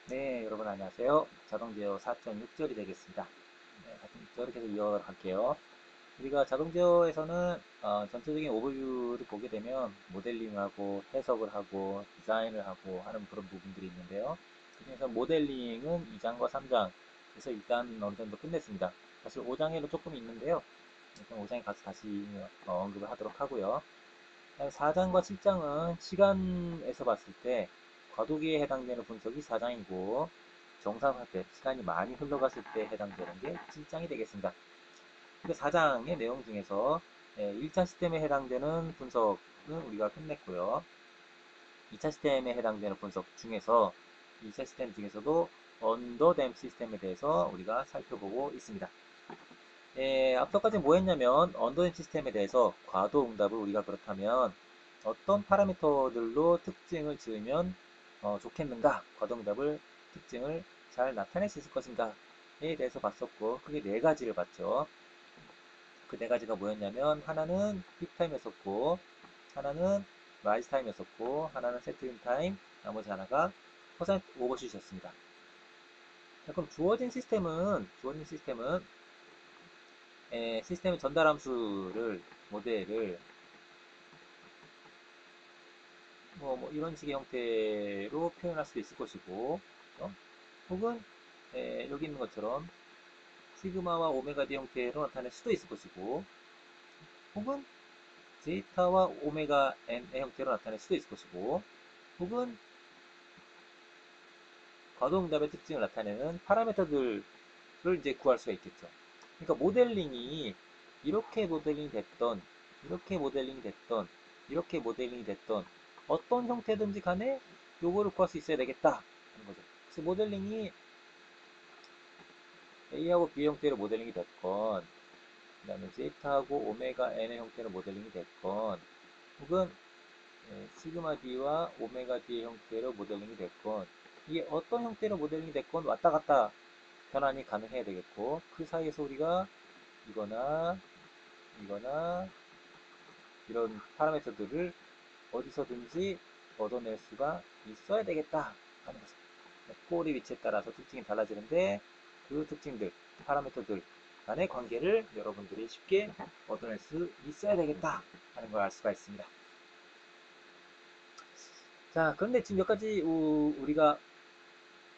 네, 여러분 안녕하세요. 자동제어 4.6절이 되겠습니다. 네, 4.6절을 계속 이어갈게요. 우리가 자동제어에서는 전체적인 오버뷰를 보게 되면 모델링하고 해석을 하고 디자인을 하고 하는 그런 부분들이 있는데요. 그중에서 모델링은 2장과 3장, 그래서 일단 어느 정도 끝냈습니다. 사실 5장에도 조금 있는데요. 일단 5장에 가서 다시 언급을 하도록 하고요. 4장과 7장은 시간에서 봤을 때 과도기에 해당되는 분석이 4장이고 정상화 때 시간이 많이 흘러갔을 때 해당되는 게 7장이 되겠습니다. 그 4장의 내용 중에서 1차 시스템에 해당되는 분석은 우리가 끝냈고요. 2차 시스템에 해당되는 분석 중에서 2차 시스템 중에서도 언더댐 시스템에 대해서 우리가 살펴보고 있습니다. 앞서까지 뭐 했냐면 언더댐 시스템에 대해서 과도 응답을 우리가 그렇다면 어떤 파라미터들로 특징을 지으면 좋겠는가, 과도 응답을 특징을 잘 나타낼 수 있을 것인가에 대해서 봤었고, 크게 네 가지를 봤죠. 그 네 가지가 뭐였냐면 하나는 픽타임이었었고, 하나는 라이즈 타임이었었고, 하나는 세트인 타임, 나머지 하나가 퍼센트 오버슛이었습니다. 자, 그럼 주어진 시스템은 시스템의 전달 함수를 모델을 뭐 이런 식의 형태로 표현할 수도 있을 것이고, 어? 혹은 여기 있는 것처럼 시그마와 오메가 D 형태로 나타낼 수도 있을 것이고, 혹은 제이타와 오메가 N의 형태로 나타낼 수도 있을 것이고, 혹은 과도응답의 특징을 나타내는 파라미터들을 이제 구할 수가 있겠죠. 그러니까 모델링이 이렇게 모델링이 됐던, 이렇게 모델링이 됐던, 이렇게 모델링이 됐던 어떤 형태든지 간에 요거를 구할 수 있어야 되겠다 하는 거죠. 그래서 모델링이 A하고 B 형태로 모델링이 됐건, 그 다음에 제타하고 오메가 N의 형태로 모델링이 됐건, 혹은 시그마 D와 오메가 D의 형태로 모델링이 됐건, 이게 어떤 형태로 모델링이 됐건 왔다 갔다 변환이 가능해야 되겠고, 그 사이에서 우리가 이거나 이거나 이런 파라미터들을 어디서든지 얻어낼 수가 있어야 되겠다 하는 거죠. 폴의 위치에 따라서 특징이 달라지는데 그 특징들, 파라미터들 간의 관계를 여러분들이 쉽게 얻어낼 수 있어야 되겠다 하는 걸 알 수가 있습니다. 자, 그런데 지금 몇 가지 우리가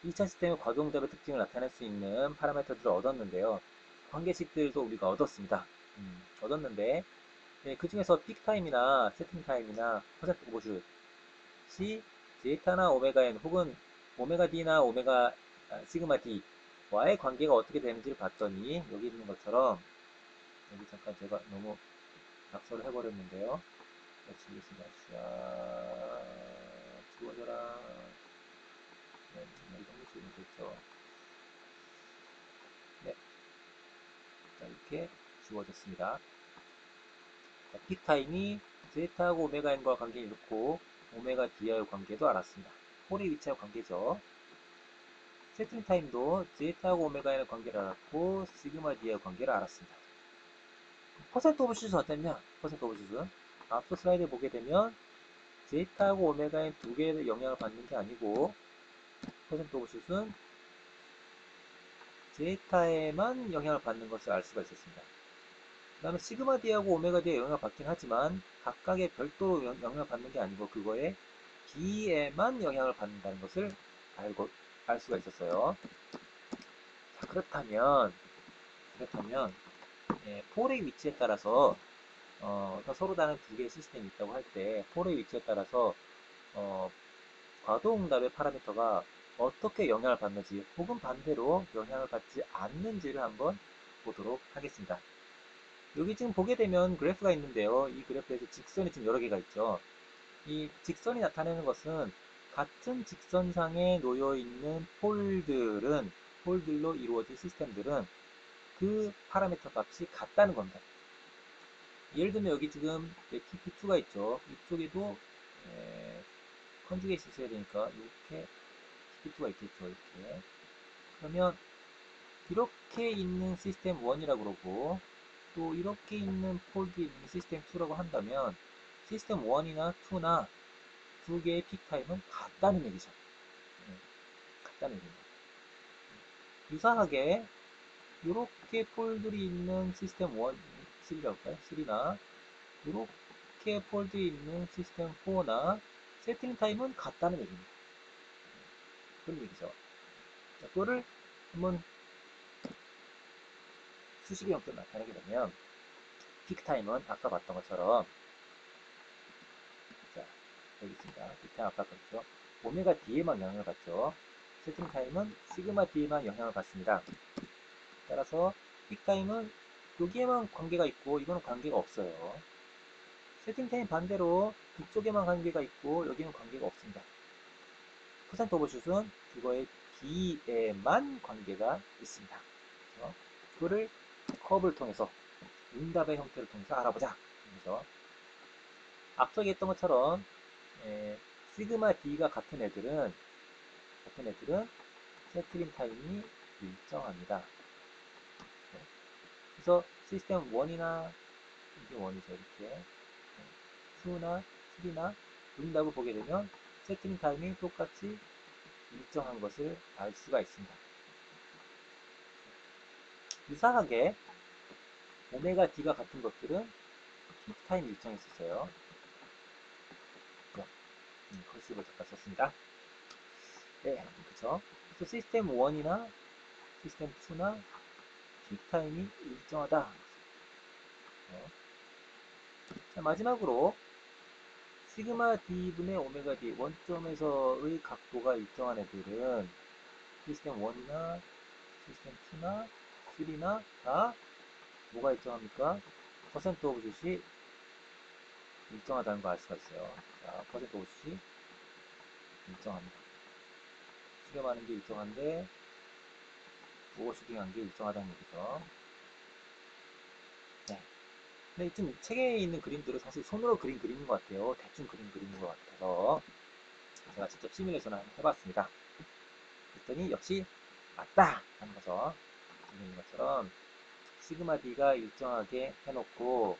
2차 시스템의 과도응답의 특징을 나타낼 수 있는 파라미터들을 얻었는데요. 관계식들도 우리가 얻었습니다. 얻었는데 그 중에서 픽 타임이나 세팅 타임이나 퍼센트 오버슛이 제타나 오메가 n 혹은 오메가 d나 오메가 시그마 d와의 관계가 어떻게 되는지를 봤더니 여기 있는 것처럼, 여기 잠깐 제가 너무 낙서를 해버렸는데요. 지우겠습니다. 자, 지워져라. 네, 이 정도 지우면 됐죠. 네, 자, 이렇게 지워졌습니다. 픽 타임이 제타하고 오메가 n과 관계를 잃고 오메가 d와의 관계도 알았습니다. 홀의 위치와 관계죠. 세팅 타임도 제타하고 오메가 n의 관계를 알았고 시그마 d의 관계를 알았습니다. 퍼센트 오브슛은 어땠냐? 퍼센트 오브슛은 앞서 슬라이드에 보게 되면 제타하고 오메가 n 두 개의 영향을 받는 게 아니고 퍼센트 오브슛은 제타에만 영향을 받는 것을 알 수가 있었습니다. 그 다음에 시그마 d하고 오메가 d에 영향을 받긴 하지만 각각의 별도로 영향을 받는 게 아니고 그거에 d에만 영향을 받는다는 것을 알 수가 있었어요. 자, 그렇다면 폴의 위치에 따라서 서로 다른 두 개의 시스템이 있다고 할 때 폴의 위치에 따라서 어, 과도응답의 파라미터가 어떻게 영향을 받는지 혹은 반대로 영향을 받지 않는지를 한번 보도록 하겠습니다. 여기 지금 보게 되면 그래프가 있는데요. 이 그래프에서 직선이 지금 여러 개가 있죠. 이 직선이 나타내는 것은 같은 직선상에 놓여 있는 폴들로 이루어진 시스템들은 그 파라미터 값이 같다는 겁니다. 예를 들면 여기 지금 TP2가 있죠. 이쪽에도 컨주게이트 있어야 되니까 이렇게 TP2가 있겠죠. 이렇게. 그러면 이렇게 있는 시스템 1이라고 그러고 또 이렇게 있는 폴드 있는 시스템 2라고 한다면 시스템 1이나 2나 두 개의 픽 타임은 같다는 얘기죠. 같다는 얘기입니다. 유사하게 이렇게 폴들이 있는 시스템 1, 3라고 할까요? 3나 이렇게 폴들이 있는 시스템 4나 세팅 타임은 같다는 얘기입니다. 그런 얘기죠. 자, 그거를 한번 수식의 형태로 나타내게 되면 피크 타임은 아까 봤던 것처럼, 자, 여기 있습니다. 피크 타임 아까 봤죠. 오메가 D에만 영향을 받죠. 세팅 타임은 시그마 D에만 영향을 받습니다. 따라서 피크 타임은 여기에만 관계가 있고 이거는 관계가 없어요. 세팅 타임 반대로 이쪽에만 관계가 있고 여기는 관계가 없습니다. 퍼센트 오버슛은 그거의 D에만 관계가 있습니다. 그래서 그거를 커브를 통해서 응답의 형태를 통해서 알아보자. 그래서 앞서 얘기했던 것처럼 시그마 D가 같은 애들은 세트링 타임이 일정합니다. 그래서 시스템 1이나 이게 1이죠. 이렇게 2나 3나 응답을 보게 되면 세트링 타임이 똑같이 일정한 것을 알 수가 있습니다. 유사하게 오메가 D가 같은 것들은 피크 타임 일정이 있었어요. 커시브를 잠깐 썼습니다. 네, 그쵸. 그래서 시스템 1이나 시스템 2나 피크 타임이 일정하다. 자, 마지막으로 시그마 D분의 오메가 D 원점에서의 각도가 일정한 애들은 시스템 1이나 시스템 2나 3나 다 뭐가 일정합니까? 퍼센트 오브 슛이 일정하다는 거 알 수가 있어요. 자, 퍼센트 오브 슛이 일정합니다. 수렴하는 게 일정한데 오버슈팅한 게 일정하다는 얘기죠. 네. 근데 지금 책에 있는 그림들은 사실 손으로 그린 것 같아요. 대충 그린 것 같아서 제가 직접 시뮬레이션을 해봤습니다. 그랬더니 역시 맞다 하는 거죠. 있는 것처럼 시그마 D가 일정하게 해놓고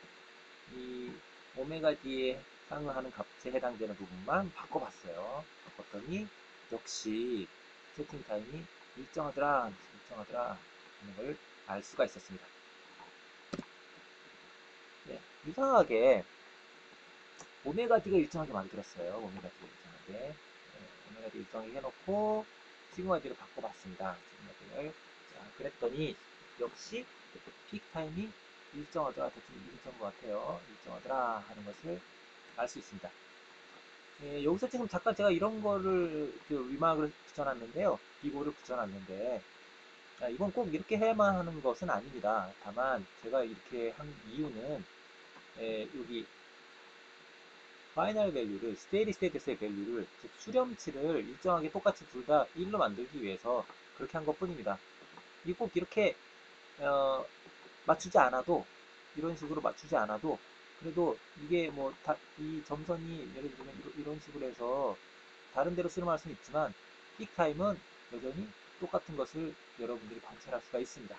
이 오메가 D에 상응하는 값에 해당되는 부분만 바꿔봤어요. 바꿨더니 역시 세팅 타임이 일정하더라 하는 걸 알 수가 있었습니다. 네, 유사하게 오메가 D가 일정하게 만들었어요. 오메가 D가 일정하게. 네, 오메가 D 일정하게 해놓고 시그마 D를 바꿔봤습니다. 시그마 D를. 자, 그랬더니 역시 피크 타임이 일정하더라. 대충 일정한 것 같아요. 일정하더라 하는 것을 알 수 있습니다. 예, 여기서 지금 잠깐 제가 이런 거를 위막을 붙여놨는데요. 기고를 붙여놨는데 이건 꼭 이렇게 해야만 하는 것은 아닙니다. 다만 제가 이렇게 한 이유는 여기 파이널 밸류를 스테디 스테이트스의 밸류를 즉 수렴치를 일정하게 똑같이 둘 다 1로 만들기 위해서 그렇게 한 것 뿐입니다. 이 꼭 이렇게 맞추지 않아도 이런 식으로 맞추지 않아도 그래도 이게 뭐 이 점선이 예를 들면 이런 식으로 해서 다른 데로 수렴할 수는 있지만 픽 타임은 여전히 똑같은 것을 여러분들이 관찰할 수가 있습니다.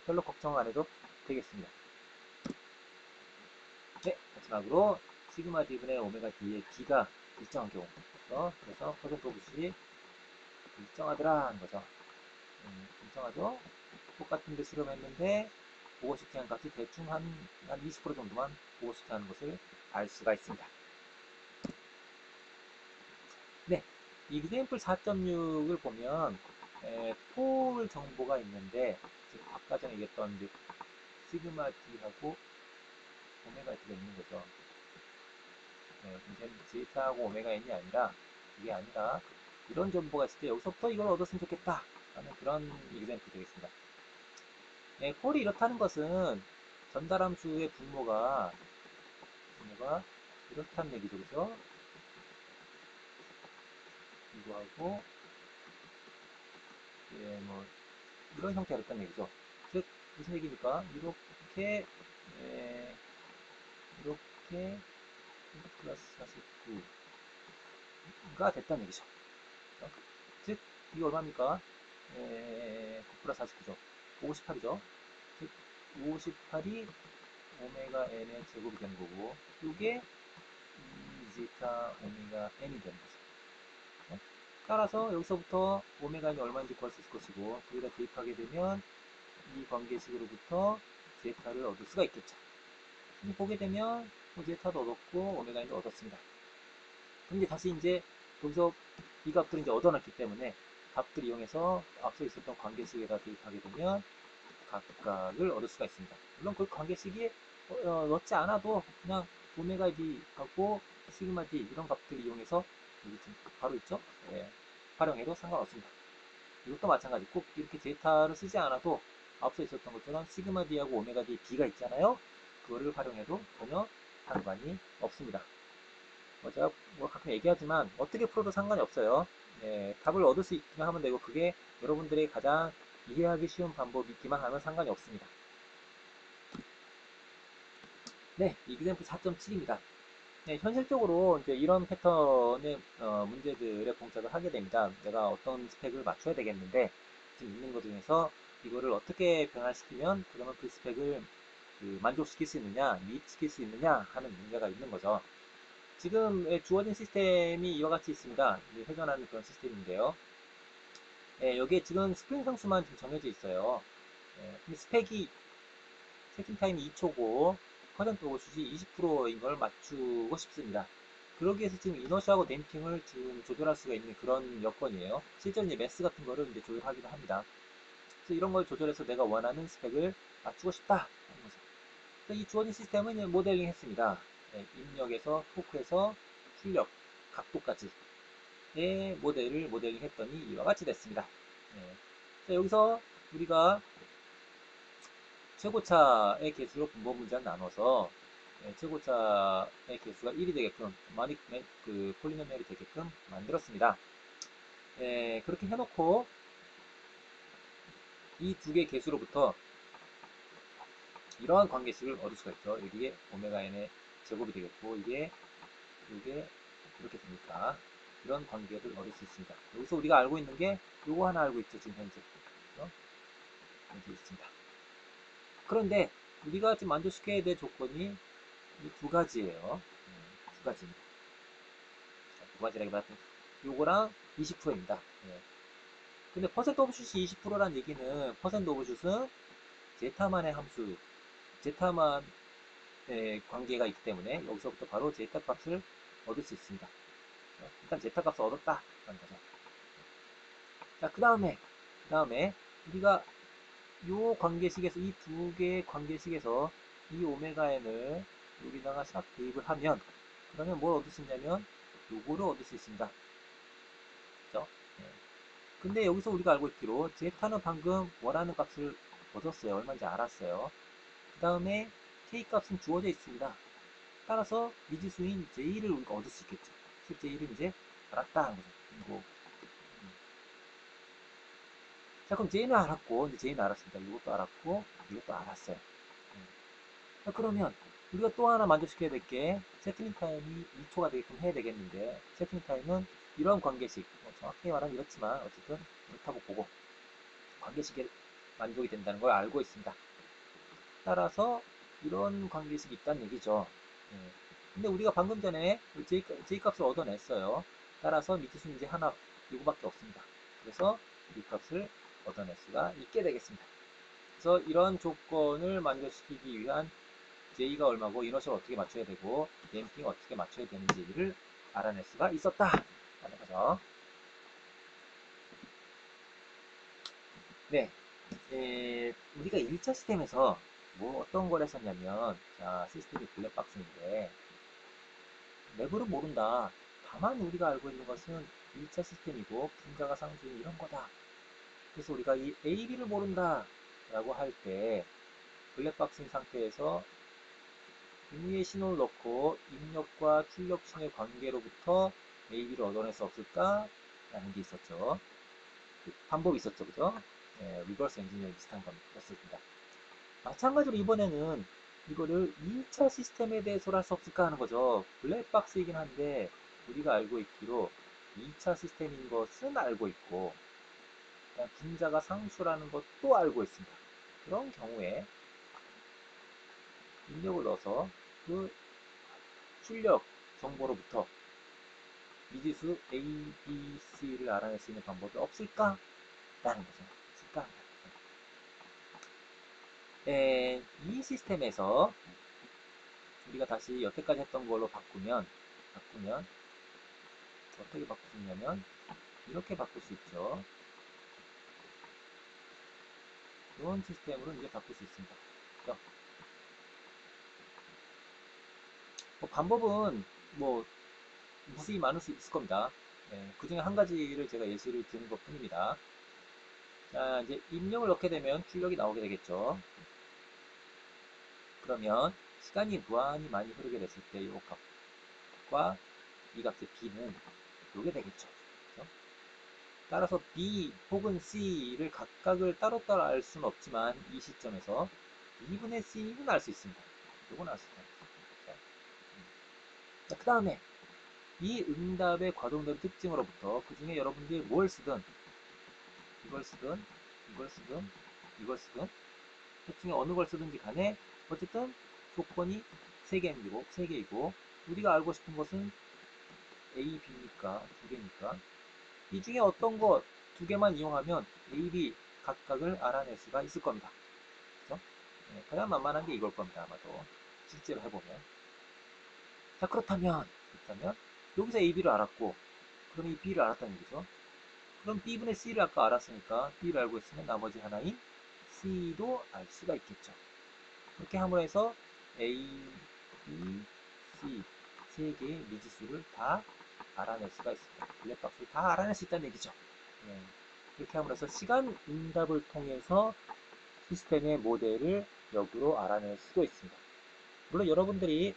별로 걱정 안 해도 되겠습니다. 네, 마지막으로 시그마 D분의 오메가 D의 D가 일정한 경우 그래서 퍼센트 오브 슛이 일정하더라 하는 거죠. 일정하죠? 똑같은 데 수렴했는데 오버슈팅한 값이 대충 한 20% 정도만 오버슈팅하는 것을 알 수가 있습니다. 네, example 4.6을 보면 폴 정보가 있는데 즉 아까 전에 얘기했던 시그마 D하고 오메가 D가 있는 거죠. 이제는 제타하고 오메가 N이 아니라 이게 아니라 이런 정보가 있을 때 여기서부터 이걸 얻었으면 좋겠다 하는 그런 example 되겠습니다. 폴이 이렇다는 것은 전달함수의 분모가 이렇다는 얘기죠, 그죠? 이거하고 뭐 이런 형태였다는 얘기죠. 즉 무슨 얘기입니까? 이렇게 플러스 49가 됐다는 얘기죠. 즉 이게 얼마입니까? 9 플러스 49죠. 58이죠. 즉 58이 오메가 n의 제곱이 되는 거고 이게 제타 오메가 n이 되는 거죠. 따라서 여기서부터 오메가는 얼마인지 구할 수 있을 것이고, 거기다 대입하게 되면 이 관계식으로부터 제타를 얻을 수가 있겠죠. 보게 되면 제타도 얻었고 오메가인도 얻었습니다. 그럼 다시 이제 여기서 이 값들을 이제 얻어놨기 때문에 값들 이용해서 앞서 있었던 관계식에다 대입하게 되면 각각을 얻을 수가 있습니다. 물론 그 관계식이 넣지 않아도 그냥 오메가 d하고 시그마 d 이런 값들 이용해서 여기 바로 있죠? 네, 활용해도 상관없습니다. 이것도 마찬가지. 꼭 이렇게 데이터를 쓰지 않아도 앞서 있었던 것처럼 시그마 d하고 오메가 d b가 있잖아요. 그거를 활용해도 전혀 상관이 없습니다. 제가 가끔 얘기하지만 어떻게 풀어도 상관이 없어요. 네, 답을 얻을 수 있기만 하면 되고 그게 여러분들의 가장 이해하기 쉬운 방법이기만 하면 상관이 없습니다. 네, example 4.7입니다. 네, 현실적으로 이제 이런 패턴의 문제들에 봉착을 하게 됩니다. 내가 어떤 스펙을 맞춰야 되겠는데 지금 있는 것 중에서 이거를 어떻게 변화시키면 그러면 그 스펙을 만족시킬 수 있느냐, 미입시킬 수 있느냐 하는 문제가 있는 거죠. 지금 주어진 시스템이 이와 같이 있습니다. 회전하는 그런 시스템인데요. 여기에 지금 스프링 상수만 좀 정해져 있어요. 스펙이 세팅 타임이 2초고 퍼센트 오버슛이 20%인 걸 맞추고 싶습니다. 그러기 위해서 지금 이너시하고 댐핑을 지금 조절할 수가 있는 그런 여건이에요. 실제로 이제 매스 같은 거를 이제 조절하기도 합니다. 그래서 이런 걸 조절해서 내가 원하는 스펙을 맞추고 싶다 하는 거죠. 이 주어진 시스템은 이제 모델링 했습니다. 입력에서 토크에서 출력, 각도까지 모델을 모델링 했더니 이와 같이 됐습니다. 자, 여기서 우리가 최고차의 개수로 분모 문제를 나눠서 최고차의 개수가 1이 되게끔 그 폴리노미얼이 되게끔 만들었습니다. 그렇게 해놓고 이 두 개의 개수로부터 이러한 관계식을 얻을 수가 있죠. 여기에 오메가 n의 제곱이 되겠고 이게 이렇게 되니까 이런 관계를 얻을 수 있습니다. 여기서 우리가 알고 있는 게 요거 하나 알고 있죠. 지금 현재 여기 있습니다. 그런데 우리가 지금 만족시켜야 될 조건이 이 두 가지예요. 두 가지입니다. 두 가지라기보다 요거랑 20%입니다. 근데 퍼센트 오브슛이 20%란 얘기는 퍼센트 오브슛은 제타만의 함수, 제타만의 관계가 있기 때문에 여기서부터 바로 제타 값을 얻을 수 있습니다. 일단 제타 값을 얻었다 라는 거죠. 자, 그 다음에 우리가 요 관계식에서 이 두 개의 관계식에서 이 오메가 n을 여기다가 싹 대입을 하면 그러면 뭘 얻을 수 있냐면 요거를 얻을 수 있습니다. 그죠? 근데 여기서 우리가 알고 있기로 제타는 방금 원하는 값을 얻었어요. 얼마인지 알았어요. 그 다음에 k 값은 주어져 있습니다. 따라서 미지수인 j를 우리가 얻을 수 있겠죠. 그래서 j를 이제 알았다 하는 거죠. 뭐. 자, 그럼 j는 알았고, 이제 j는 알았습니다. 이것도 알았고, 이것도 알았어요. 자, 그러면 우리가 또 하나 만족시켜야 될 게 세팅 타임이 2초가 되게끔 해야 되겠는데 세팅 타임은 이런 관계식, 정확히 말하면 이렇지만 어쨌든 그렇다고 보고 관계식에 만족이 된다는 걸 알고 있습니다. 따라서 이런 관계식이 있다는 얘기죠. 근데 우리가 방금 전에 J 값을 얻어냈어요. 따라서 미지수는 이제 하나, 이거밖에 없습니다. 그래서 이 값을 얻어낼 수가 있게 되겠습니다. 그래서 이런 조건을 만족시키기 위한 J가 얼마고 이너셜 어떻게 맞춰야 되고 댐핑 어떻게 맞춰야 되는지를 알아낼 수가 있었다 라는 거죠. 네, 우리가 1차 시스템에서 뭐 어떤 걸 했었냐면 자, 시스템이 블랙박스인데 맵으로 모른다. 다만 우리가 알고 있는 것은 1차 시스템이고 분자가 상수인 이런 거다. 그래서 우리가 이 AB를 모른다 라고 할 때 블랙박스인 상태에서 의미의 신호를 넣고 입력과 출력 신의 관계로부터 AB를 얻어낼 수 없을까? 라는 게 있었죠. 그 방법이 있었죠. 그죠? 리버스 엔지니어링 비슷한 겁니다. 마찬가지로 이번에는 이거를 2차 시스템에 대해서 할 수 없을까 하는 거죠. 블랙박스이긴 한데 우리가 알고 있기로 2차 시스템인 것은 알고 있고 분자가 상수라는 것도 알고 있습니다. 그런 경우에 입력을 넣어서 그 출력 정보로부터 미지수 A, B, C를 알아낼 수 있는 방법이 없을까? 라는 거죠. 없을까? 이 시스템에서 우리가 다시 여태까지 했던 걸로 바꾸면 어떻게 바꿀 수 있냐면 이렇게 바꿀 수 있죠. 이런 시스템으로 이제 바꿀 수 있습니다. 그렇죠? 방법은 뭐 무수히 많을 수 있을 겁니다. 그 중에 한 가지를 제가 예시를 드는 것 뿐입니다. 자, 이제 입력을 넣게 되면 출력이 나오게 되겠죠. 그러면 시간이 무한히 많이 흐르게 됐을 때 이 값과 이 값의 b는 요게 되겠죠. 그렇죠? 따라서 b 혹은 c를 각각을 따로따로 알 수는 없지만 이 시점에서 2분의 c는 알 수 있습니다. 요건 알 수 있습니다. 그 다음에 이 응답에 과동된 특징으로부터 그 중에 여러분들이 뭘 쓰든 이걸 쓰든 이걸 쓰든 이걸 쓰든 그 중에 어느 걸 쓰든지 간에 어쨌든 조건이 3개이고 우리가 알고 싶은 것은 A, B니까 2개니까 이 중에 어떤 것 2개만 이용하면 A, B 각각을 알아낼 수가 있을 겁니다. 그렇죠? 가장 만만한 게 이걸 겁니다. 아마도 실제로 해보면. 자, 그렇다면 여기서 A, B를 알았고 그럼 이 B를 알았다는 얘기죠. 그럼 B분의 C를 아까 알았으니까 B를 알고 있으면 나머지 하나인 C도 알 수가 있겠죠. 그렇게 함으로 해서 A, B, C 3개의 미지수를 다 알아낼 수가 있습니다. 블랙박스를 다 알아낼 수 있다는 얘기죠. 예. 그렇게 함으로 해서 시간 응답을 통해서 시스템의 모델을 역으로 알아낼 수도 있습니다. 물론 여러분들이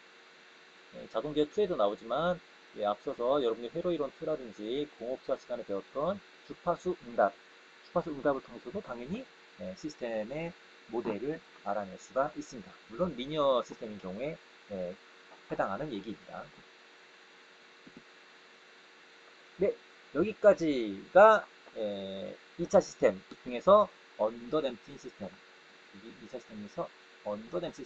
자동제어 2에도 나오지만 앞서서 여러분들이 회로이론 2라든지 공업 수학 시간에 배웠던 주파수 응답을 통해서도 당연히 시스템의 모델을 알아낼 수가 있습니다. 물론 리니어 시스템인 경우에 해당하는 얘기입니다. 네, 여기까지가 2차 시스템 중에서 언더댐핑 시스템, 2차 시스템에서 언더댐핑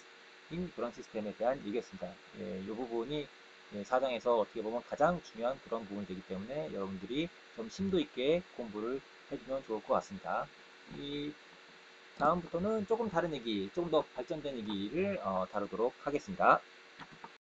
그런 시스템에 대한 얘기였습니다. 이 부분이 4장에서 어떻게 보면 가장 중요한 그런 부분이 되기 때문에 여러분들이 좀 심도 있게 공부를 해주면 좋을 것 같습니다. 이 다음부터는 조금 다른 얘기, 조금 더 발전된 얘기를 다루도록 하겠습니다.